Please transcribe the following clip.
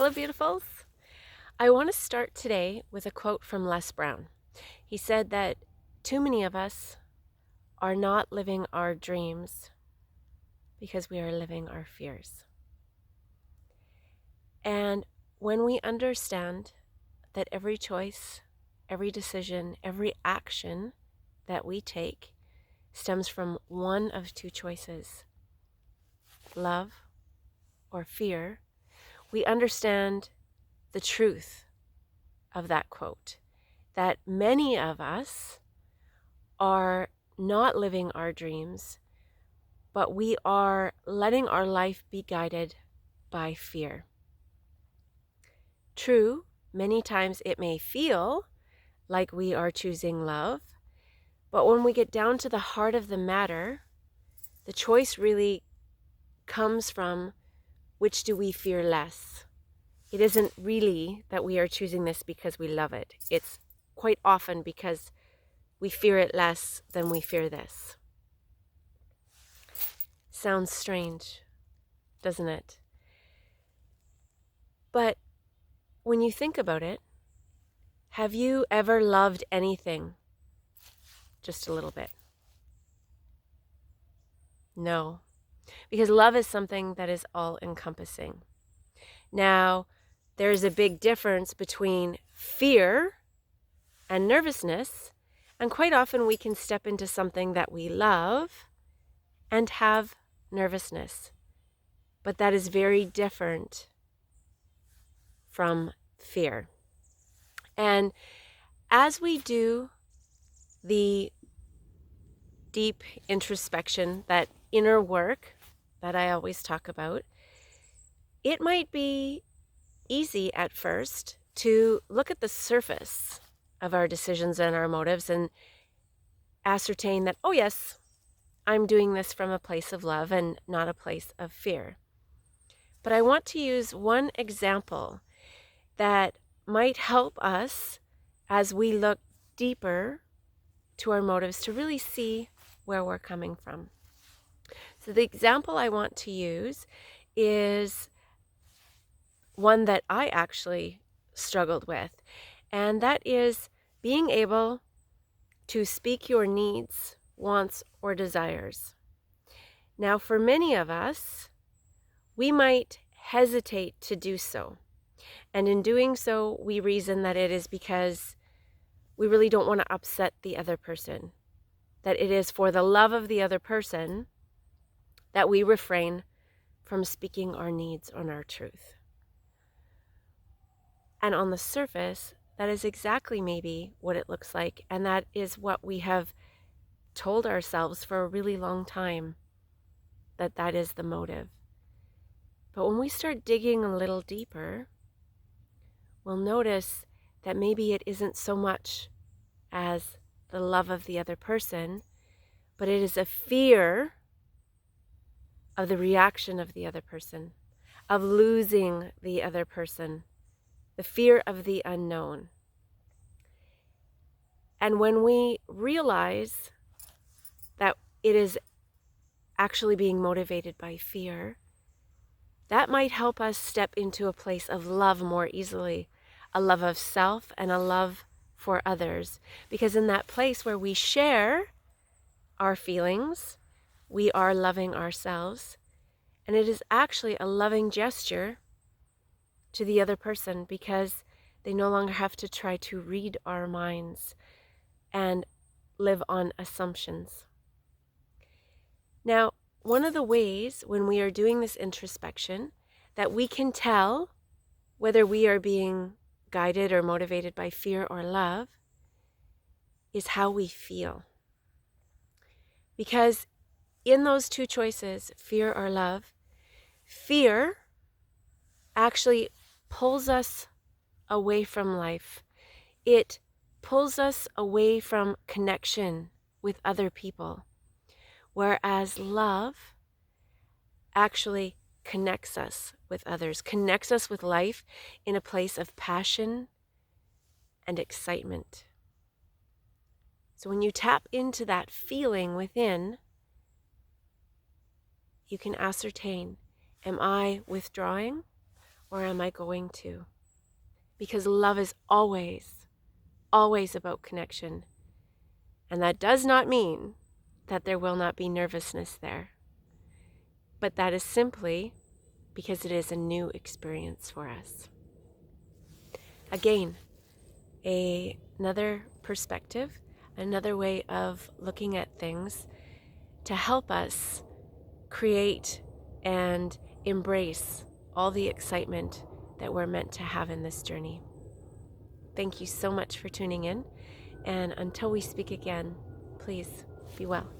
Hello, beautifuls. I want to start today with a quote from Les Brown. He said that too many of us are not living our dreams because we are living our fears. And when we understand that every choice, every decision, every action that we take stems from one of two choices, love or fear, we understand the truth of that quote, that many of us are not living our dreams, but we are letting our life be guided by fear. True, many times it may feel like we are choosing love, but when we get down to the heart of the matter, the choice really comes from which do we fear less. It isn't really that we are choosing this because we love it. It's quite often because we fear it less than we fear this. Sounds strange, doesn't it? But when you think about it, have you ever loved anything just a little bit? No, because love is something that is all-encompassing. Now, there's a big difference between fear and nervousness, and quite often we can step into something that we love and have nervousness. But that is very different from fear. And as we do the deep introspection, that inner work that I always talk about, it might be easy at first to look at the surface of our decisions and our motives and ascertain that, oh yes, I'm doing this from a place of love and not a place of fear. But I want to use one example that might help us as we look deeper to our motives to really see where we're coming from. So the example I want to use is one that I actually struggled with, and that is being able to speak your needs, wants, or desires. Now, for many of us, we might hesitate to do so. And in doing so, we reason that it is because we really don't want to upset the other person, that it is for the love of the other person that we refrain from speaking our needs and our truth. And on the surface, that is exactly maybe what it looks like, and that is what we have told ourselves for a really long time, that that is the motive. But when we start digging a little deeper, we'll notice that maybe it isn't so much as the love of the other person, but it is a fear of the reaction of the other person, of losing the other person, the fear of the unknown. And when we realize that it is actually being motivated by fear, that might help us step into a place of love more easily, a love of self and a love for others. Because in that place where we share our feelings, we are loving ourselves. And it is actually a loving gesture to the other person because they no longer have to try to read our minds and live on assumptions. Now, one of the ways when we are doing this introspection that we can tell whether we are being guided or motivated by fear or love is how we feel. Because in those two choices, fear or love, fear actually pulls us away from life. It pulls us away from connection with other people. Whereas love actually connects us with others, connects us with life in a place of passion and excitement. So when you tap into that feeling within, you can ascertain, am I withdrawing or am I going to? Because love is always, always about connection. And that does not mean that there will not be nervousness there. But that is simply because it is a new experience for us. Again, another perspective, another way of looking at things to help us create and embrace all the excitement that we're meant to have in this journey. Thank you so much for tuning in, and until we speak again, please be well.